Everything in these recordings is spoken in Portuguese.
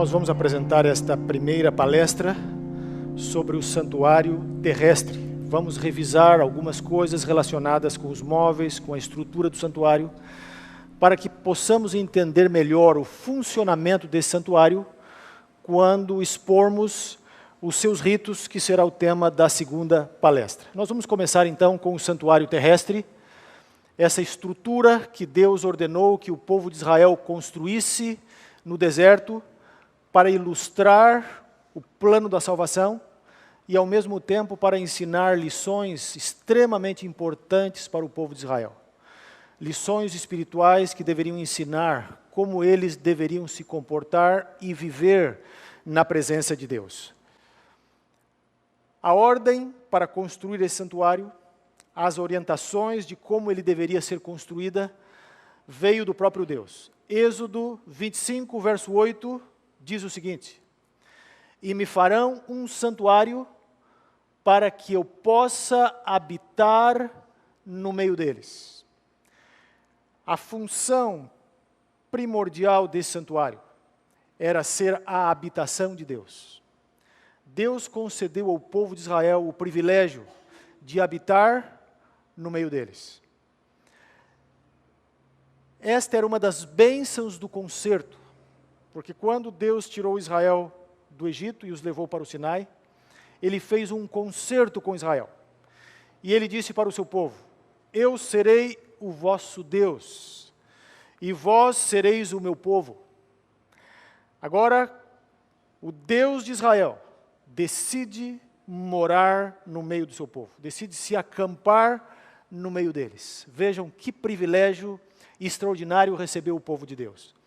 Nós vamos apresentar esta primeira palestra sobre o santuário terrestre. Vamos revisar algumas coisas relacionadas com os móveis, com a estrutura do santuário, para que possamos entender melhor o funcionamento desse santuário quando expormos os seus ritos, que será o tema da segunda palestra. Nós vamos começar então com o santuário terrestre, essa estrutura que Deus ordenou que o povo de Israel construísse no deserto, para ilustrar o plano da salvação e, ao mesmo tempo, para ensinar lições extremamente importantes para o povo de Israel. Lições espirituais que deveriam ensinar como eles deveriam se comportar e viver na presença de Deus. A ordem para construir esse santuário, as orientações de como ele deveria ser construída, veio do próprio Deus. Êxodo 25, verso 8, diz o seguinte: e me farão um santuário para que eu possa habitar no meio deles. A função primordial desse santuário era ser a habitação de Deus. Deus concedeu ao povo de Israel o privilégio de habitar no meio deles. Esta era uma das bênçãos do concerto, porque quando Deus tirou Israel do Egito e os levou para o Sinai, ele fez um concerto com Israel. E ele disse para o seu povo: eu serei o vosso Deus, e vós sereis o meu povo. Agora, o Deus de Israel decide morar no meio do seu povo, decide se acampar no meio deles. Vejam que privilégio extraordinário recebeu o povo de Deus.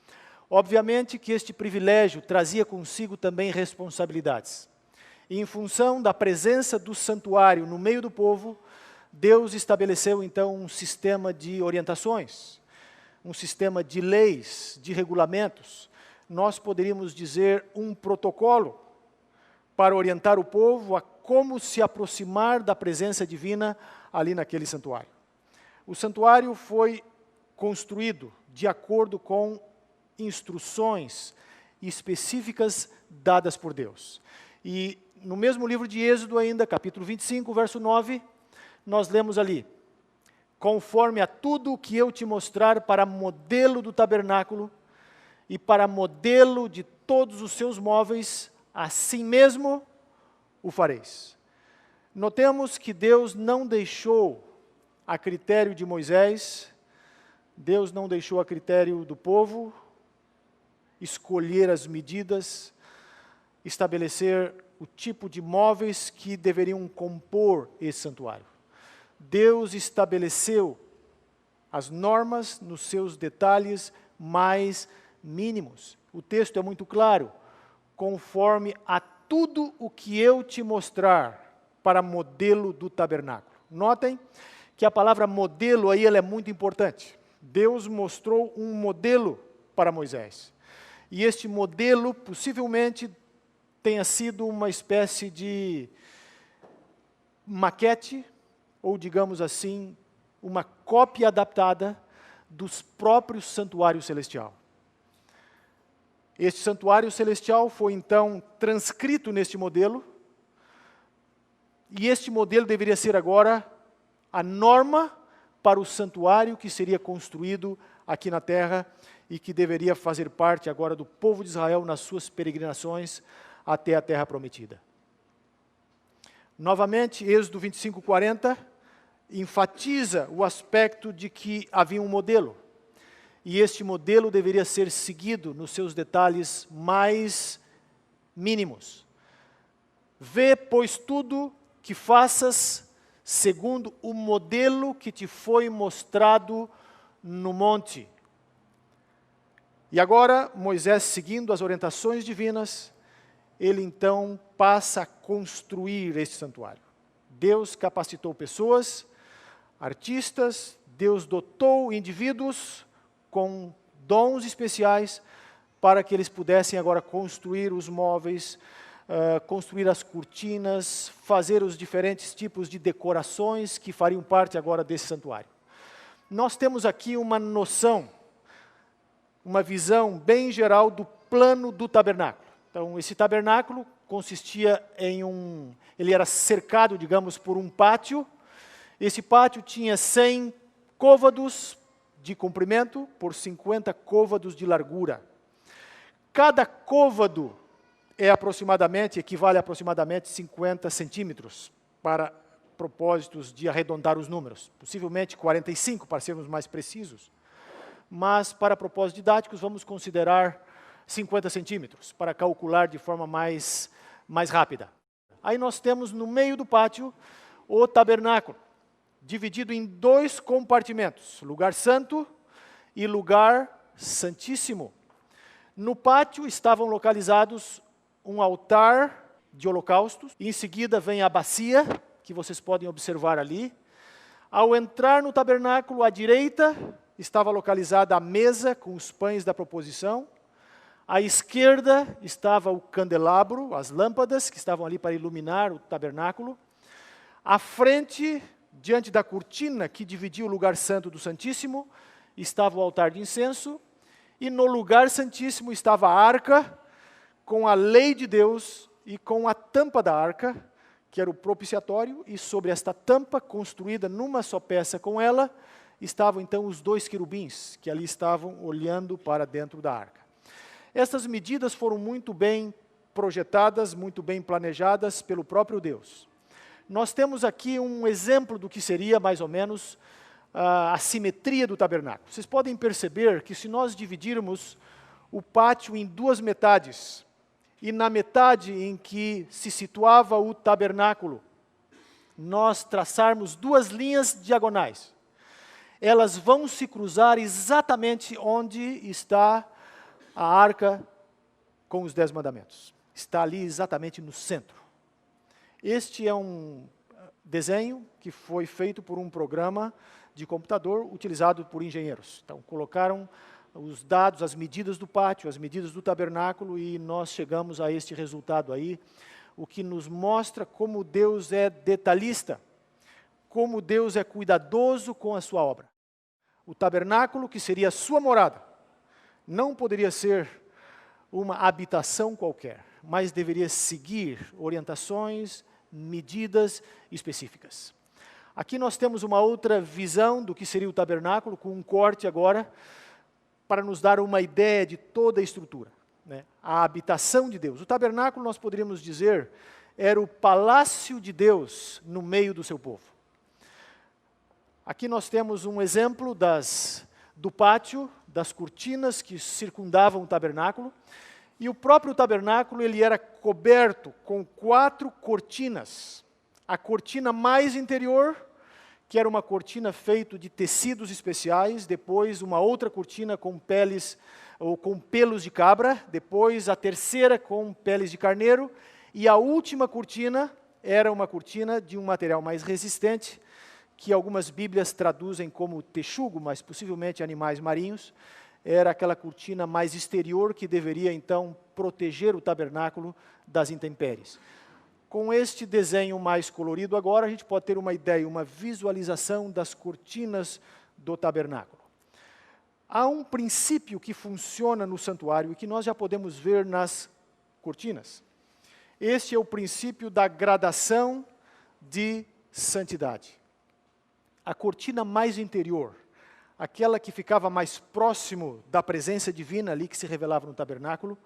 Obviamente que este privilégio trazia consigo também responsabilidades. E em função da presença do santuário no meio do povo, Deus estabeleceu então um sistema de orientações, um sistema de leis, de regulamentos. Nós poderíamos dizer um protocolo para orientar o povo a como se aproximar da presença divina ali naquele santuário. O santuário foi construído de acordo com instruções específicas dadas por Deus. E no mesmo livro de Êxodo ainda, capítulo 25, verso 9, nós lemos ali: conforme a tudo o que eu te mostrar para modelo do tabernáculo e para modelo de todos os seus móveis, assim mesmo o fareis. Notemos que Deus não deixou a critério de Moisés, Deus não deixou a critério do povo escolher as medidas, estabelecer o tipo de móveis que deveriam compor esse santuário. Deus estabeleceu as normas nos seus detalhes mais mínimos. O texto é muito claro: conforme a tudo o que eu te mostrar para modelo do tabernáculo. Notem que a palavra modelo aí ela é muito importante. Deus mostrou um modelo para Moisés. E este modelo possivelmente tenha sido uma espécie de maquete, ou digamos assim, uma cópia adaptada dos próprios santuários celestial. Este santuário celestial foi então transcrito neste modelo, e este modelo deveria ser agora a norma para o santuário que seria construído aqui na terra e que deveria fazer parte agora do povo de Israel nas suas peregrinações até a terra prometida. Novamente, Êxodo 25, 40, enfatiza o aspecto de que havia um modelo. E este modelo deveria ser seguido nos seus detalhes mais mínimos. Vê, pois, tudo que faças segundo o modelo que te foi mostrado no monte. E agora, Moisés, seguindo as orientações divinas, ele então passa a construir este santuário. Deus capacitou pessoas, artistas, Deus dotou indivíduos com dons especiais para que eles pudessem agora construir os móveis, construir as cortinas, fazer os diferentes tipos de decorações que fariam parte agora desse santuário. Nós temos aqui uma noção, uma visão bem geral do plano do tabernáculo. Então, esse tabernáculo consistia em ele era cercado, digamos, por um pátio. Esse pátio tinha 100 côvados de comprimento por 50 côvados de largura. Cada côvado equivale a aproximadamente 50 centímetros, para propósitos de arredondar os números. Possivelmente 45, para sermos mais precisos. Mas, para propósitos didáticos, vamos considerar 50 centímetros, para calcular de forma mais rápida. Aí nós temos no meio do pátio o tabernáculo, dividido em 2 compartimentos, lugar santo e lugar santíssimo. No pátio estavam localizados um altar de holocaustos, e em seguida vem a bacia, que vocês podem observar ali. Ao entrar no tabernáculo, à direita estava localizada a mesa com os pães da proposição. À esquerda estava o candelabro, as lâmpadas que estavam ali para iluminar o tabernáculo. À frente, diante da cortina que dividia o lugar santo do Santíssimo, estava o altar de incenso. E no lugar santíssimo estava a arca, com a lei de Deus e com a tampa da arca, que era o propiciatório, e sobre esta tampa, construída numa só peça com ela, estavam então os 2 querubins, que ali estavam olhando para dentro da arca. Estas medidas foram muito bem projetadas, muito bem planejadas pelo próprio Deus. Nós temos aqui um exemplo do que seria, mais ou menos, a simetria do tabernáculo. Vocês podem perceber que se nós dividirmos o pátio em 2 metades, e na metade em que se situava o tabernáculo, nós traçarmos 2 linhas diagonais, elas vão se cruzar exatamente onde está a arca com os 10 mandamentos. Está ali exatamente no centro. Este é um desenho que foi feito por um programa de computador utilizado por engenheiros. Então, colocaram os dados, as medidas do pátio, as medidas do tabernáculo, e nós chegamos a este resultado aí, o que nos mostra como Deus é detalhista, como Deus é cuidadoso com a sua obra. O tabernáculo, que seria a sua morada, não poderia ser uma habitação qualquer, mas deveria seguir orientações, medidas específicas. Aqui nós temos uma outra visão do que seria o tabernáculo, com um corte agora, para nos dar uma ideia de toda a estrutura, né? A habitação de Deus. O tabernáculo, nós poderíamos dizer, era o palácio de Deus no meio do seu povo. Aqui nós temos um exemplo do pátio, das cortinas que circundavam o tabernáculo, e o próprio tabernáculo ele era coberto com 4 cortinas. A cortina mais interior, que era uma cortina feita de tecidos especiais, depois uma outra cortina com peles ou com pelos de cabra, depois a terceira com peles de carneiro, e a última cortina era uma cortina de um material mais resistente, que algumas bíblias traduzem como texugo, mas possivelmente animais marinhos. Era aquela cortina mais exterior que deveria então proteger o tabernáculo das intempéries. Com este desenho mais colorido agora, a gente pode ter uma ideia, uma visualização das cortinas do tabernáculo. Há um princípio que funciona no santuário e que nós já podemos ver nas cortinas. Este é o princípio da gradação de santidade. A cortina mais interior, aquela que ficava mais próximo da presença divina ali que se revelava no tabernáculo,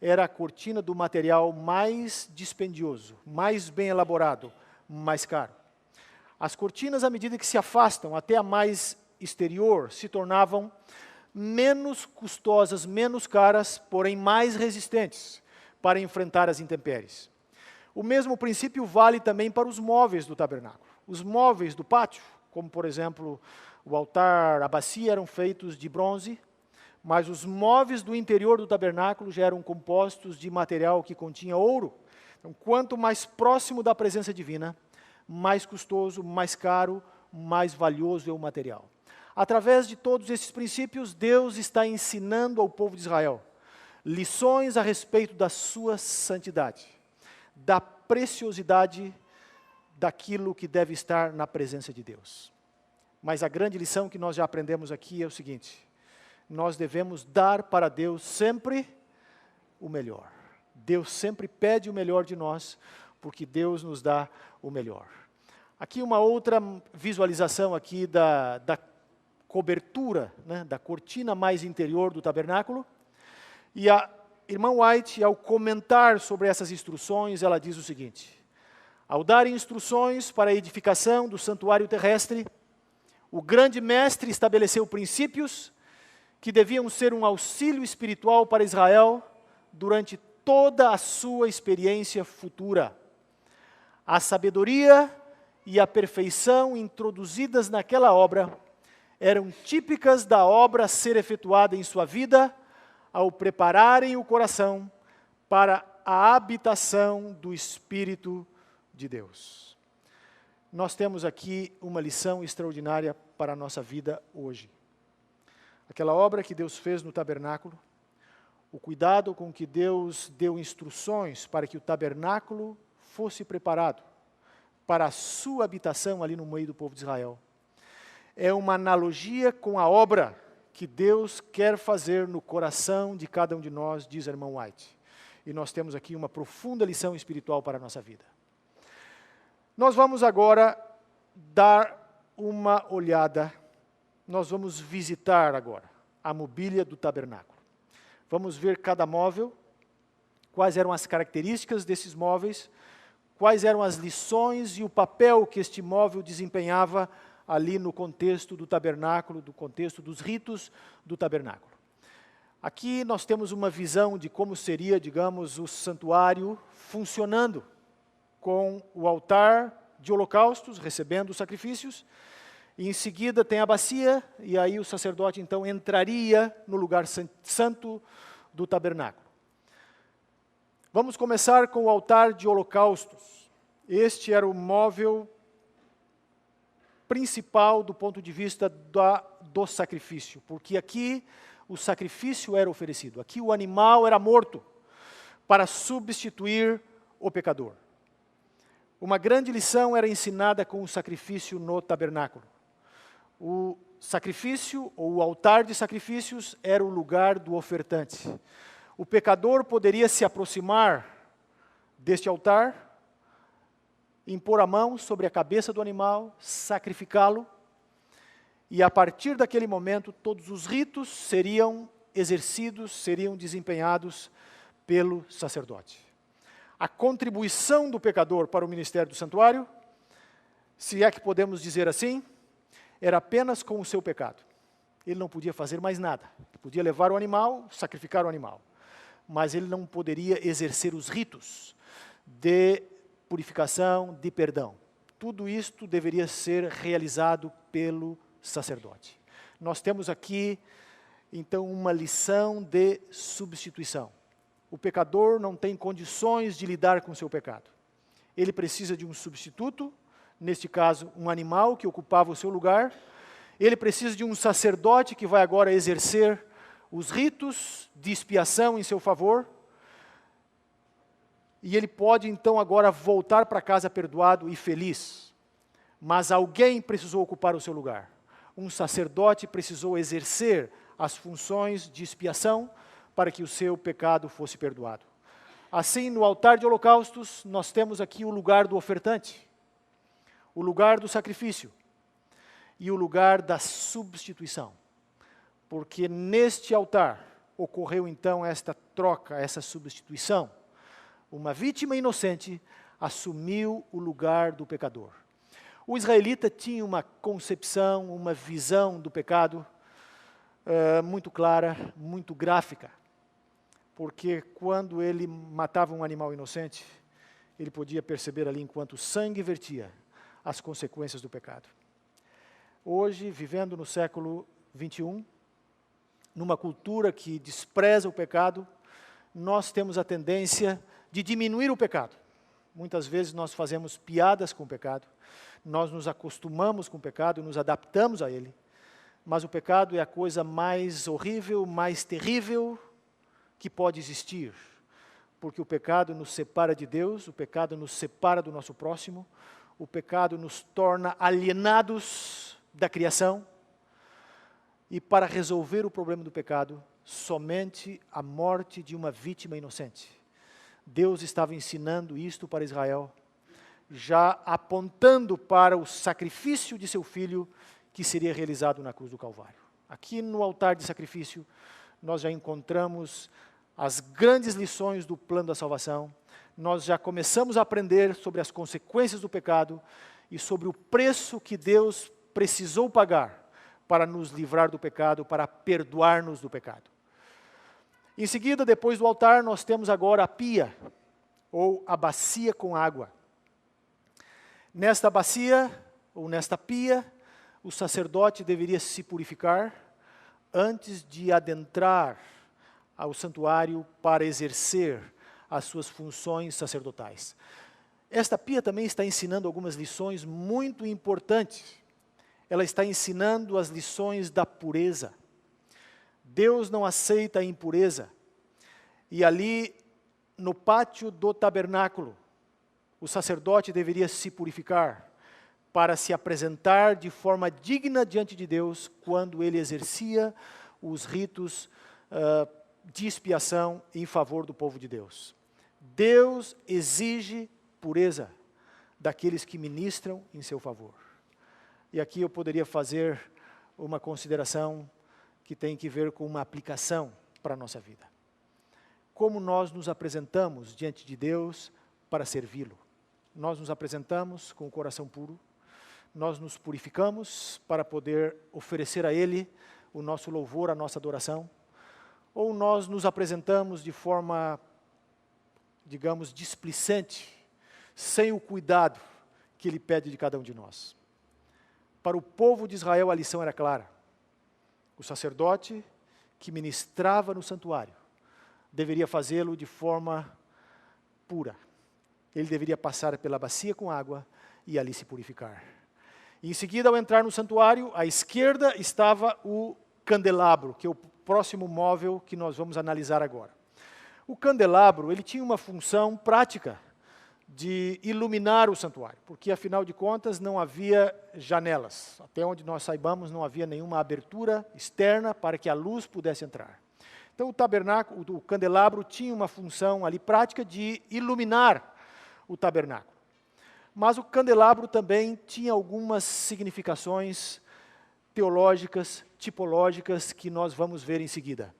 era a cortina do material mais dispendioso, mais bem elaborado, mais caro. As cortinas, à medida que se afastam até a mais exterior, se tornavam menos custosas, menos caras, porém mais resistentes para enfrentar as intempéries. O mesmo princípio vale também para os móveis do tabernáculo. Os móveis do pátio, como por exemplo o altar, a bacia, eram feitos de bronze, mas os móveis do interior do tabernáculo já eram compostos de material que continha ouro. Então, quanto mais próximo da presença divina, mais custoso, mais caro, mais valioso é o material. Através de todos esses princípios, Deus está ensinando ao povo de Israel lições a respeito da sua santidade, da preciosidade daquilo que deve estar na presença de Deus. Mas a grande lição que nós já aprendemos aqui é o seguinte: nós devemos dar para Deus sempre o melhor. Deus sempre pede o melhor de nós, porque Deus nos dá o melhor. Aqui uma outra visualização aqui da cobertura, né, da cortina mais interior do tabernáculo. E a irmã White, ao comentar sobre essas instruções, ela diz o seguinte: ao dar instruções para a edificação do santuário terrestre, o grande mestre estabeleceu princípios que deviam ser um auxílio espiritual para Israel durante toda a sua experiência futura. A sabedoria e a perfeição introduzidas naquela obra eram típicas da obra a ser efetuada em sua vida, ao prepararem o coração para a habitação do Espírito de Deus. Nós temos aqui uma lição extraordinária para a nossa vida hoje. Aquela obra que Deus fez no tabernáculo, o cuidado com que Deus deu instruções para que o tabernáculo fosse preparado para a sua habitação ali no meio do povo de Israel, é uma analogia com a obra que Deus quer fazer no coração de cada um de nós, diz a irmã White. E nós temos aqui uma profunda lição espiritual para a nossa vida. Nós vamos agora dar uma olhada, nós vamos visitar agora a mobília do tabernáculo. Vamos ver cada móvel, quais eram as características desses móveis, quais eram as lições e o papel que este móvel desempenhava ali no contexto do tabernáculo, do contexto dos ritos do tabernáculo. Aqui nós temos uma visão de como seria, digamos, o santuário funcionando, com o altar de holocaustos, recebendo os sacrifícios, e em seguida tem a bacia, e aí o sacerdote então entraria no lugar santo do tabernáculo. Vamos começar com o altar de holocaustos. Este era o móvel principal do ponto de vista do sacrifício, porque aqui o sacrifício era oferecido, aqui o animal era morto para substituir o pecador. Uma grande lição era ensinada com o sacrifício no tabernáculo. O sacrifício, ou o altar de sacrifícios, era o lugar do ofertante. O pecador poderia se aproximar deste altar, impor a mão sobre a cabeça do animal, sacrificá-lo, e a partir daquele momento todos os ritos seriam exercidos, seriam desempenhados pelo sacerdote. A contribuição do pecador para o ministério do santuário, se é que podemos dizer assim, era apenas com o seu pecado. Ele não podia fazer mais nada. Ele podia levar o animal, sacrificar o animal, mas ele não poderia exercer os ritos de purificação, de perdão. Tudo isto deveria ser realizado pelo sacerdote. Nós temos aqui, então, uma lição de substituição. O pecador não tem condições de lidar com o seu pecado. Ele precisa de um substituto, neste caso, um animal que ocupava o seu lugar. Ele precisa de um sacerdote que vai agora exercer os ritos de expiação em seu favor. E ele pode, então, agora voltar para casa perdoado e feliz. Mas alguém precisou ocupar o seu lugar. Um sacerdote precisou exercer as funções de expiação para que o seu pecado fosse perdoado. Assim, no altar de holocaustos, nós temos aqui o lugar do ofertante, o lugar do sacrifício e o lugar da substituição. Porque neste altar ocorreu, então, esta troca, essa substituição. Uma vítima inocente assumiu o lugar do pecador. O israelita tinha uma concepção, uma visão do pecado muito clara, muito gráfica. Porque quando ele matava um animal inocente, ele podia perceber ali, enquanto o sangue vertia, as consequências do pecado. Hoje, vivendo no século XXI, numa cultura que despreza o pecado, nós temos a tendência de diminuir o pecado. Muitas vezes nós fazemos piadas com o pecado, nós nos acostumamos com o pecado, nos adaptamos a ele, mas o pecado é a coisa mais horrível, mais terrível que pode existir, porque o pecado nos separa de Deus, o pecado nos separa do nosso próximo, o pecado nos torna alienados da criação, e para resolver o problema do pecado, somente a morte de uma vítima inocente. Deus estava ensinando isto para Israel, já apontando para o sacrifício de seu filho, que seria realizado na cruz do Calvário. Aqui no altar de sacrifício, nós já encontramos as grandes lições do plano da salvação, nós já começamos a aprender sobre as consequências do pecado e sobre o preço que Deus precisou pagar para nos livrar do pecado, para perdoar-nos do pecado. Em seguida, depois do altar, nós temos agora a pia, ou a bacia com água. Nesta bacia, ou nesta pia, o sacerdote deveria se purificar antes de adentrar ao santuário para exercer as suas funções sacerdotais. Esta pia também está ensinando algumas lições muito importantes. Ela está ensinando as lições da pureza. Deus não aceita a impureza. E ali, no pátio do tabernáculo, o sacerdote deveria se purificar para se apresentar de forma digna diante de Deus quando ele exercia os ritos de expiação em favor do povo de Deus. Deus exige pureza daqueles que ministram em seu favor. E aqui eu poderia fazer uma consideração que tem que ver com uma aplicação para a nossa vida. Como nós nos apresentamos diante de Deus para servi-lo? Nós nos apresentamos com o coração puro, nós nos purificamos para poder oferecer a Ele o nosso louvor, a nossa adoração, ou nós nos apresentamos de forma, digamos, displicente, sem o cuidado que Ele pede de cada um de nós. Para o povo de Israel a lição era clara. O sacerdote que ministrava no santuário deveria fazê-lo de forma pura. Ele deveria passar pela bacia com água e ali se purificar. E em seguida, ao entrar no santuário, à esquerda estava o candelabro, que é o próximo móvel que nós vamos analisar agora. O candelabro, ele tinha uma função prática de iluminar o santuário, porque afinal de contas não havia janelas. Até onde nós saibamos, não havia nenhuma abertura externa para que a luz pudesse entrar. Então o tabernáculo, o candelabro tinha uma função ali prática de iluminar o tabernáculo. Mas o candelabro também tinha algumas significações teológicas, tipológicas, que nós vamos ver em seguida.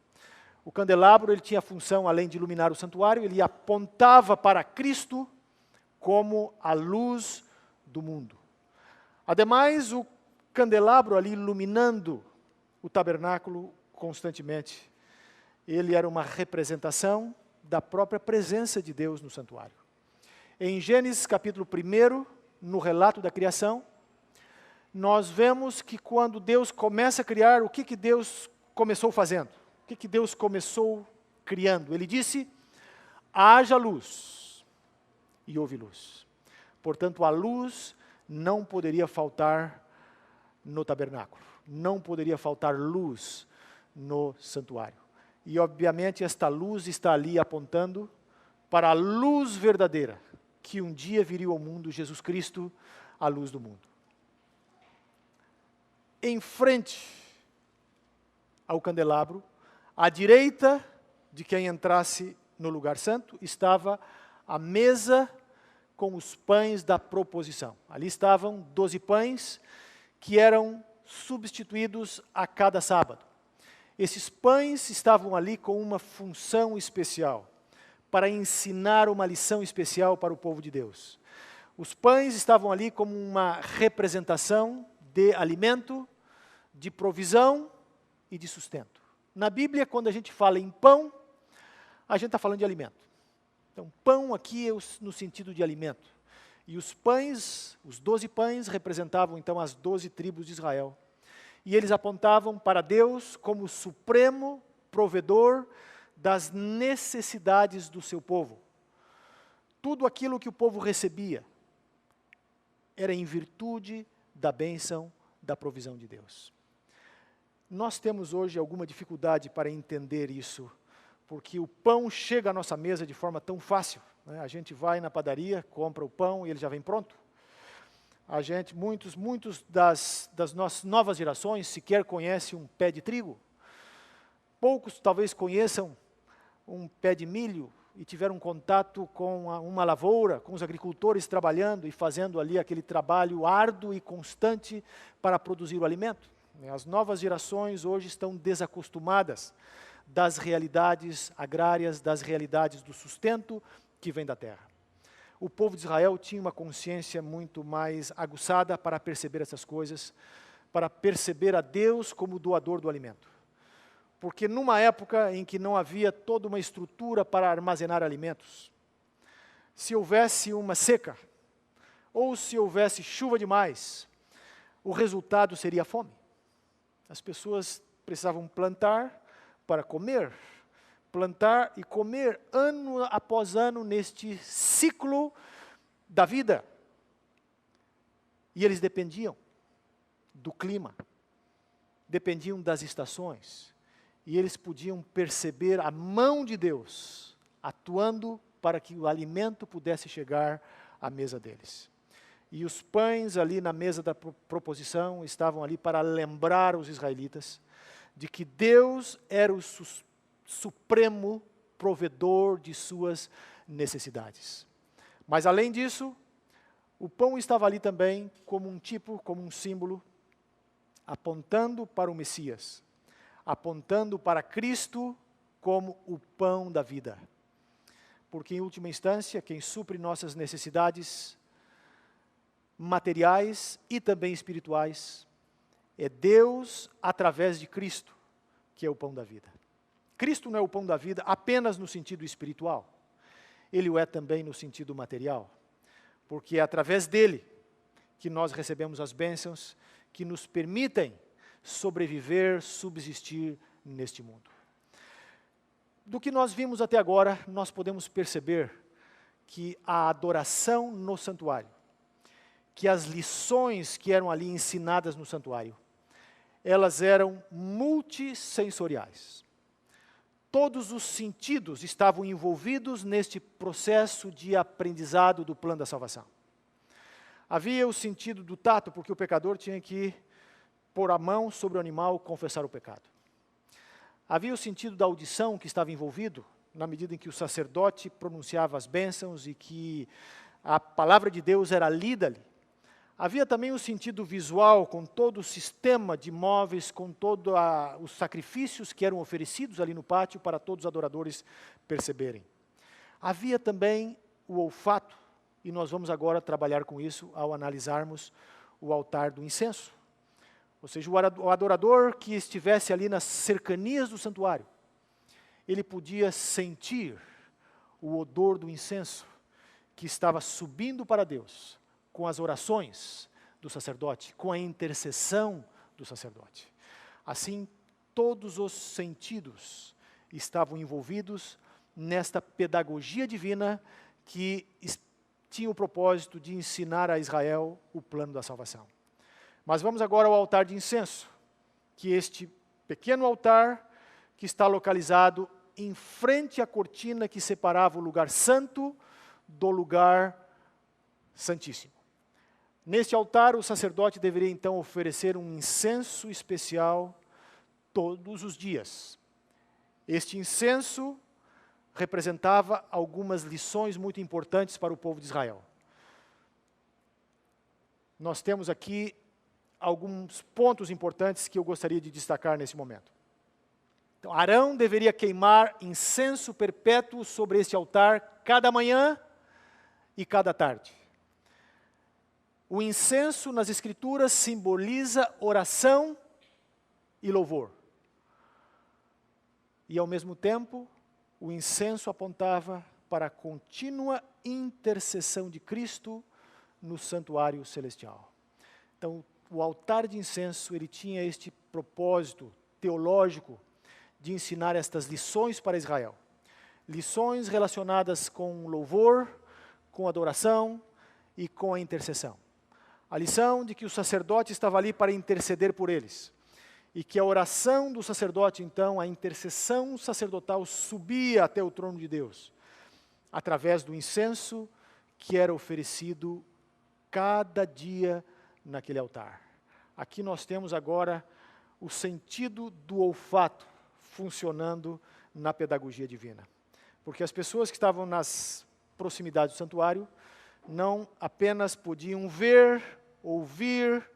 O candelabro, ele tinha a função, além de iluminar o santuário, ele apontava para Cristo como a luz do mundo. Ademais, o candelabro ali iluminando o tabernáculo constantemente, ele era uma representação da própria presença de Deus no santuário. Em Gênesis capítulo 1, no relato da criação, nós vemos que quando Deus começa a criar, o que Deus começou fazendo? O que Deus começou criando? Ele disse, haja luz. E houve luz. Portanto, a luz não poderia faltar no tabernáculo. Não poderia faltar luz no santuário. E, obviamente, esta luz está ali apontando para a luz verdadeira, que um dia viria ao mundo, Jesus Cristo, a luz do mundo. Em frente ao candelabro, à direita de quem entrasse no lugar santo, estava a mesa com os pães da proposição. Ali estavam 12 pães que eram substituídos a cada sábado. Esses pães estavam ali com uma função especial, para ensinar uma lição especial para o povo de Deus. Os pães estavam ali como uma representação de alimento, de provisão e de sustento. Na Bíblia, quando a gente fala em pão, a gente está falando de alimento. Então, pão aqui é no sentido de alimento. E os pães, os 12 pães, representavam então as 12 tribos de Israel. e eles apontavam para Deus como o supremo provedor das necessidades do seu povo. Tudo aquilo que o povo recebia era em virtude da bênção da provisão de Deus. Nós temos hoje alguma dificuldade para entender isso, porque o pão chega à nossa mesa de forma tão fácil, né? A gente vai na padaria, compra o pão e ele já vem pronto. Muitos das nossas novas gerações sequer conhecem um pé de trigo. Poucos talvez conheçam um pé de milho e tiveram contato com uma lavoura, com os agricultores trabalhando e fazendo ali aquele trabalho árduo e constante para produzir o alimento. As novas gerações hoje estão desacostumadas das realidades agrárias, das realidades do sustento que vem da terra. O povo de Israel tinha uma consciência muito mais aguçada para perceber essas coisas, para perceber a Deus como doador do alimento. Porque numa época em que não havia toda uma estrutura para armazenar alimentos, se houvesse uma seca, ou se houvesse chuva demais, o resultado seria a fome. As pessoas precisavam plantar para comer, plantar e comer ano após ano neste ciclo da vida. E eles dependiam do clima, dependiam das estações, e eles podiam perceber a mão de Deus atuando para que o alimento pudesse chegar à mesa deles. E os pães ali na mesa da proposição estavam ali para lembrar os israelitas de que Deus era o supremo provedor de suas necessidades. Mas além disso, o pão estava ali também como um tipo, como um símbolo, apontando para o Messias, apontando para Cristo como o pão da vida. Porque em última instância, quem supre nossas necessidades materiais e também espirituais é Deus através de Cristo, que é o pão da vida. Cristo não é o pão da vida apenas no sentido espiritual, Ele o é também no sentido material, porque é através dele que nós recebemos as bênçãos que nos permitem sobreviver, subsistir neste mundo. Do que nós vimos até agora, nós podemos perceber que a adoração no santuário, que as lições que eram ali ensinadas no santuário, elas eram multissensoriais. Todos os sentidos estavam envolvidos neste processo de aprendizado do plano da salvação. Havia o sentido do tato, porque o pecador tinha que pôr a mão sobre o animal e confessar o pecado. Havia o sentido da audição que estava envolvido, na medida em que o sacerdote pronunciava as bênçãos e que a palavra de Deus era lida ali. Havia também o sentido visual, com todo o sistema de móveis, com todos os sacrifícios que eram oferecidos ali no pátio para todos os adoradores perceberem. Havia também o olfato, e nós vamos agora trabalhar com isso ao analisarmos o altar do incenso. Ou seja, o adorador que estivesse ali nas cercanias do santuário, ele podia sentir o odor do incenso que estava subindo para Deus, com as orações do sacerdote, com a intercessão do sacerdote. Assim, todos os sentidos estavam envolvidos nesta pedagogia divina que tinha o propósito de ensinar a Israel o plano da salvação. Mas vamos agora ao altar de incenso, que este pequeno altar que está localizado em frente à cortina que separava o lugar santo do lugar santíssimo. Neste altar, o sacerdote deveria então oferecer um incenso especial todos os dias. Este incenso representava algumas lições muito importantes para o povo de Israel. Nós temos aqui alguns pontos importantes que eu gostaria de destacar nesse momento. Então, Arão deveria queimar incenso perpétuo sobre este altar cada manhã e cada tarde. O incenso nas Escrituras simboliza oração e louvor. E, ao mesmo tempo, o incenso apontava para a contínua intercessão de Cristo no santuário celestial. Então, o altar de incenso, ele tinha este propósito teológico de ensinar estas lições para Israel. Lições relacionadas com louvor, com adoração e com a intercessão. A lição de que o sacerdote estava ali para interceder por eles. E que a oração do sacerdote, então, a intercessão sacerdotal subia até o trono de Deus, através do incenso que era oferecido cada dia naquele altar. Aqui nós temos agora o sentido do olfato funcionando na pedagogia divina. Porque as pessoas que estavam nas proximidades do santuário não apenas podiam ver, ouvir,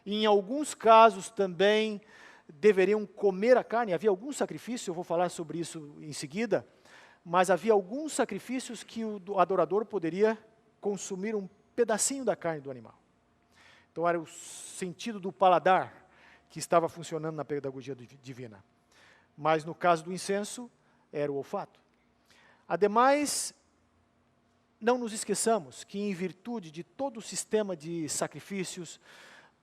e em alguns casos também deveriam comer a carne. Havia alguns sacrifícios, eu vou falar sobre isso em seguida, mas havia alguns sacrifícios que o adorador poderia consumir um pedacinho da carne do animal. Então era o sentido do paladar que estava funcionando na pedagogia divina. Mas no caso do incenso, era o olfato. Ademais, não nos esqueçamos que em virtude de todo o sistema de sacrifícios,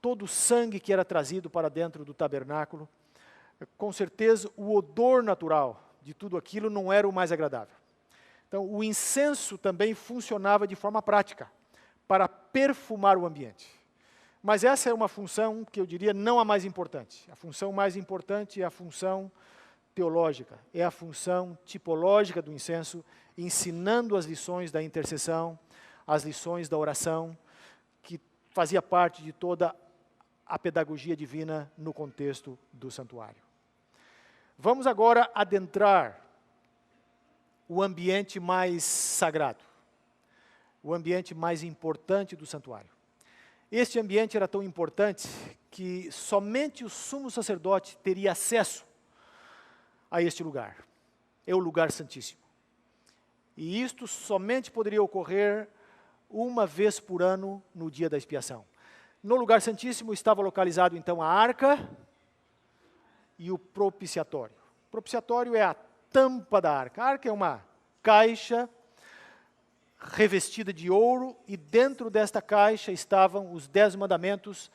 todo o sangue que era trazido para dentro do tabernáculo, com certeza o odor natural de tudo aquilo não era o mais agradável. Então, o incenso também funcionava de forma prática, para perfumar o ambiente. Mas essa é uma função que eu diria não a mais importante. A função mais importante é a função teológica, é a função tipológica do incenso, ensinando as lições da intercessão, as lições da oração, que fazia parte de toda a pedagogia divina no contexto do santuário. Vamos agora adentrar o ambiente mais sagrado, o ambiente mais importante do santuário. Este ambiente era tão importante que somente o sumo sacerdote teria acesso a este lugar. É o lugar santíssimo. E isto somente poderia ocorrer uma vez por ano no dia da expiação. No lugar santíssimo estava localizado então a arca e o propiciatório. O propiciatório é a tampa da arca. A arca é uma caixa revestida de ouro e dentro desta caixa estavam os 10 mandamentos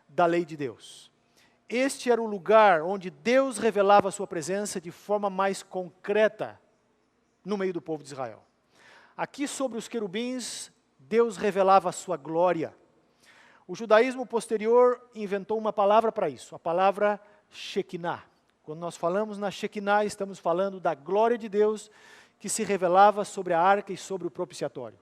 da lei de Deus. Este era o lugar onde Deus revelava a sua presença de forma mais concreta no meio do povo de Israel. Aqui sobre os querubins, Deus revelava a sua glória. O judaísmo posterior inventou uma palavra para isso, a palavra Shekinah. Quando nós falamos na Shekinah, estamos falando da glória de Deus que se revelava sobre a arca e sobre o propiciatório.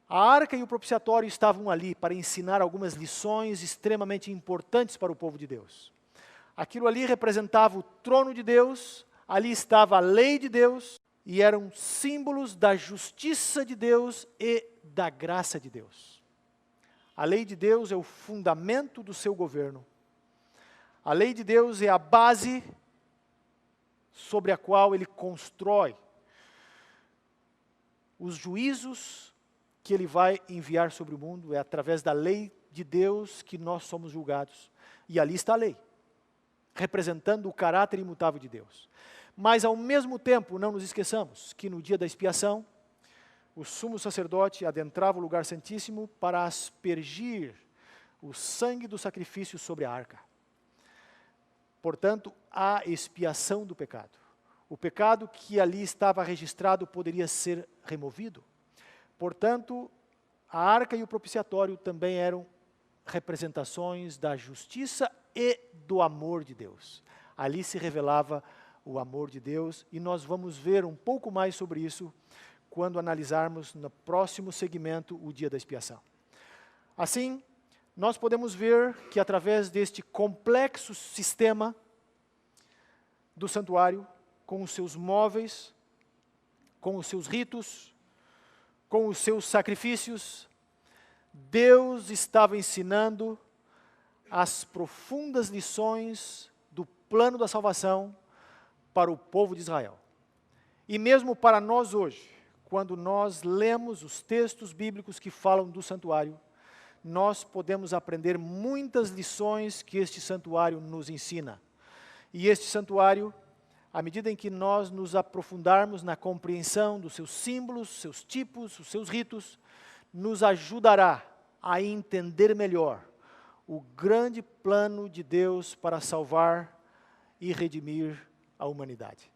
A arca e o propiciatório estavam ali para ensinar algumas lições extremamente importantes para o povo de Deus. Aquilo ali representava o trono de Deus, ali estava a lei de Deus, e eram símbolos da justiça de Deus e da graça de Deus. A lei de Deus é o fundamento do seu governo. A lei de Deus é a base sobre a qual ele constrói os juízos que ele vai enviar sobre o mundo. É através da lei de Deus que nós somos julgados. E ali está a lei, representando o caráter imutável de Deus. Mas, ao mesmo tempo, não nos esqueçamos que no dia da expiação, o sumo sacerdote adentrava o lugar santíssimo para aspergir o sangue do sacrifício sobre a arca. Portanto, a expiação do pecado. O pecado que ali estava registrado poderia ser removido. Portanto, a arca e o propiciatório também eram representações da justiça e do amor de Deus. Ali se revelava o amor de Deus e nós vamos ver um pouco mais sobre isso quando analisarmos no próximo segmento o dia da expiação. Assim, nós podemos ver que através deste complexo sistema do santuário, com os seus móveis, com os seus ritos, com os seus sacrifícios, Deus estava ensinando as profundas lições do plano da salvação para o povo de Israel. E mesmo para nós hoje, quando nós lemos os textos bíblicos que falam do santuário, nós podemos aprender muitas lições que este santuário nos ensina. E este santuário, à medida em que nós nos aprofundarmos na compreensão dos seus símbolos, seus tipos, os seus ritos, nos ajudará a entender melhor o grande plano de Deus para salvar e redimir a humanidade.